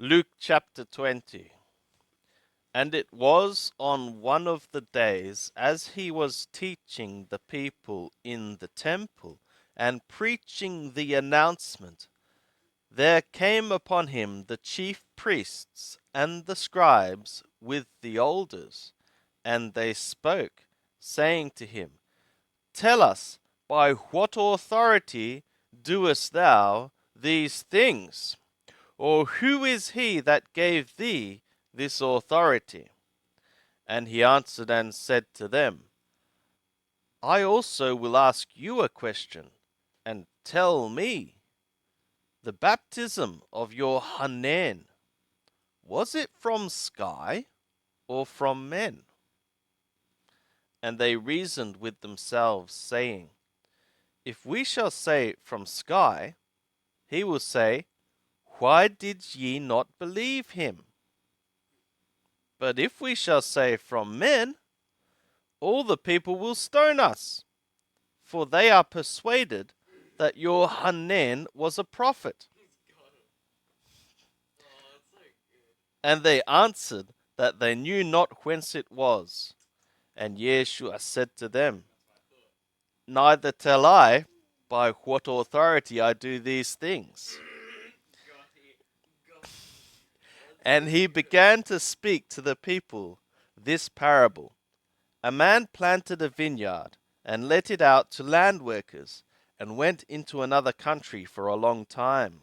Luke chapter 20. And it was on one of the days, as he was teaching the people in the temple and preaching the announcement, there came upon him the chief priests and the scribes with the elders, and they spoke, saying to him, Tell us, by what authority doest thou these things? Or who is he that gave thee this authority? And he answered and said to them, I also will ask you a question, and tell me, the baptism of your Hanan, was it from sky or from men? And they reasoned with themselves, saying, If we shall say from sky, he will say, Why did ye not believe him? But if we shall say from men, all the people will stone us, for they are persuaded that your Hanan was a prophet. And they answered that they knew not whence it was. And Yeshua said to them, Neither tell I by what authority I do these things. And he began to speak to the people this parable. A man planted a vineyard and let it out to land workers and went into another country for a long time.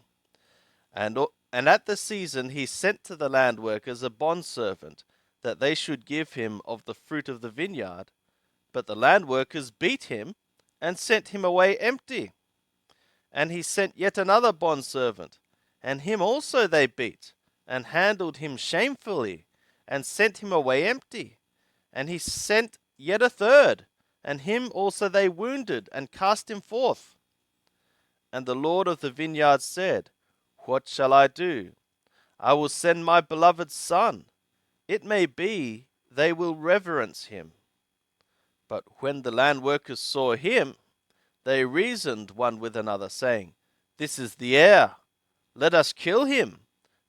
And at the season he sent to the land workers a bondservant that they should give him of the fruit of the vineyard. But the land workers beat him and sent him away empty. And he sent yet another bondservant, and him also they beat, and handled him shamefully, and sent him away empty. And he sent yet a third, and him also they wounded, and cast him forth. And the Lord of the vineyard said, What shall I do? I will send my beloved son. It may be they will reverence him. But when the land workers saw him, they reasoned one with another, saying, This is the heir. Let us kill him,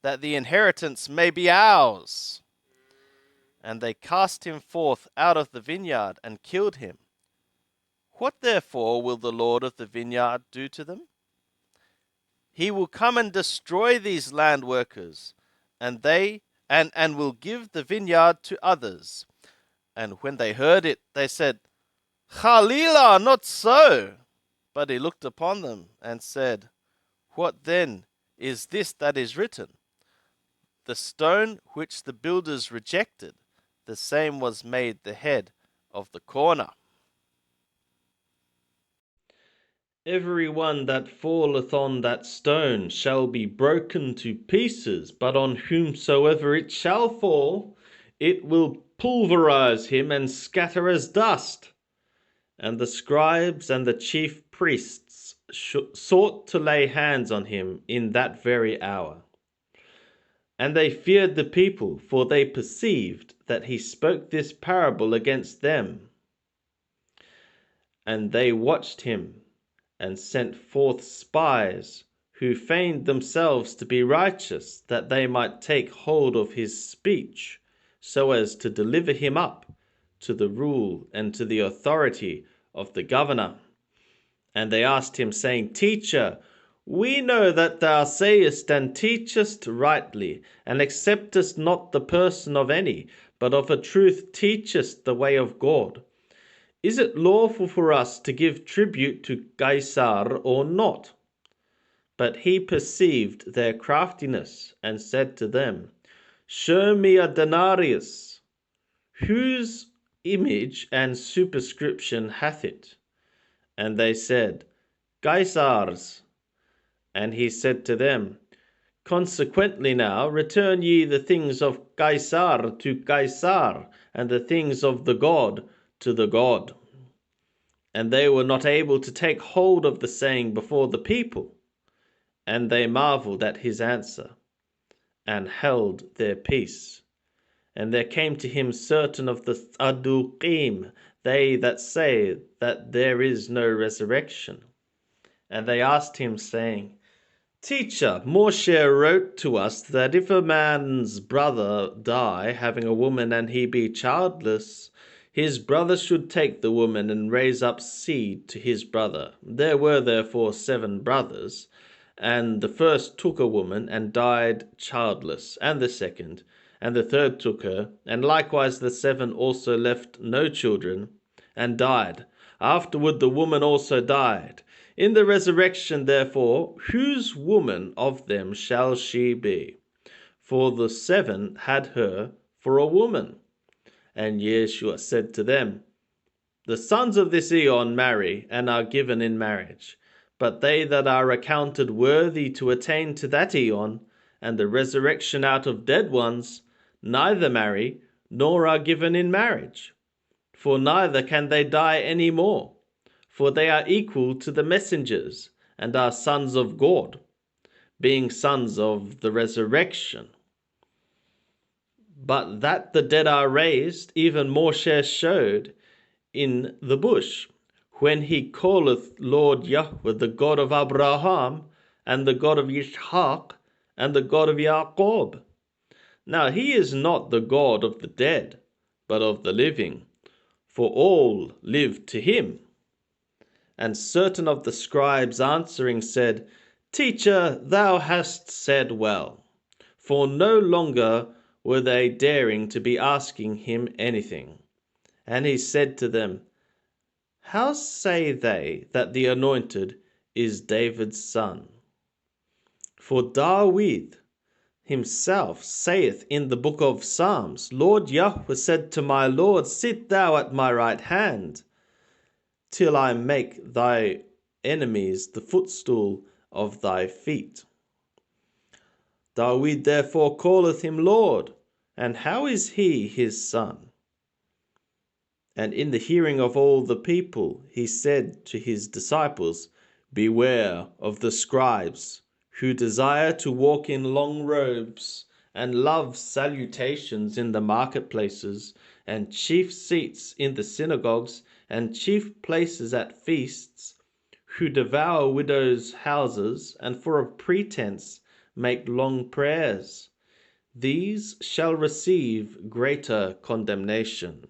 that the inheritance may be ours. And they cast him forth out of the vineyard and killed him. What therefore will the Lord of the vineyard do to them? He will come and destroy these land workers, and will give the vineyard to others. And when they heard it, they said, Chalila, not so. But he looked upon them and said, What then is this that is written? The stone which the builders rejected, the same was made the head of the corner. Every one that falleth on that stone shall be broken to pieces, but on whomsoever it shall fall, it will pulverize him and scatter as dust. And the scribes and the chief priests sought to lay hands on him in that very hour. And they feared the people, for they perceived that he spoke this parable against them. And they watched him, and sent forth spies, who feigned themselves to be righteous, that they might take hold of his speech, so as to deliver him up to the rule and to the authority of the governor. And they asked him, saying, Teacher, we know that thou sayest and teachest rightly, and acceptest not the person of any, but of a truth teachest the way of God. Is it lawful for us to give tribute to Caesar or not? But he perceived their craftiness, and said to them, Show me a denarius. Whose image and superscription hath it? And they said, Caesar's. And he said to them, Consequently now, return ye the things of Caesar to Caesar, and the things of the God to the God. And they were not able to take hold of the saying before the people, and they marveled at his answer, and held their peace. And there came to him certain of the Sadducees, they that say that there is no resurrection. And they asked him, saying, Teacher, Moshe wrote to us that if a man's brother die, having a woman, and he be childless, his brother should take the woman and raise up seed to his brother. There were therefore 7 brothers, and the first took a woman and died childless, and the second, and the third took her, and likewise the 7 also left no children, and died. Afterward the woman also died. In the resurrection, therefore, whose woman of them shall she be? For the 7 had her for a woman. And Yeshua said to them, the sons of this aeon marry and are given in marriage, but they that are accounted worthy to attain to that aeon and the resurrection out of dead ones, neither marry nor are given in marriage. For neither can they die any more, for they are equal to the messengers, and are sons of God, being sons of the resurrection. But that the dead are raised, even Moshe showed in the bush, when he calleth Lord Yahweh the God of Abraham, and the God of Ishaq, and the God of Jacob. Now he is not the God of the dead, but of the living, for all live to him. And certain of the scribes answering said, Teacher, thou hast said well. For no longer were they daring to be asking him anything. And he said to them, How say they that the Anointed is David's son? For David himself saith in the book of Psalms, Lord Yahweh said to my Lord, Sit thou at my right hand, till I make thy enemies the footstool of thy feet. David therefore calleth him Lord, and how is he his son? And in the hearing of all the people, he said to his disciples, Beware of the scribes, who desire to walk in long robes, and love salutations in the marketplaces, and chief seats in the synagogues, and chief places at feasts, who devour widows' houses, and for a pretense make long prayers. These shall receive greater condemnation.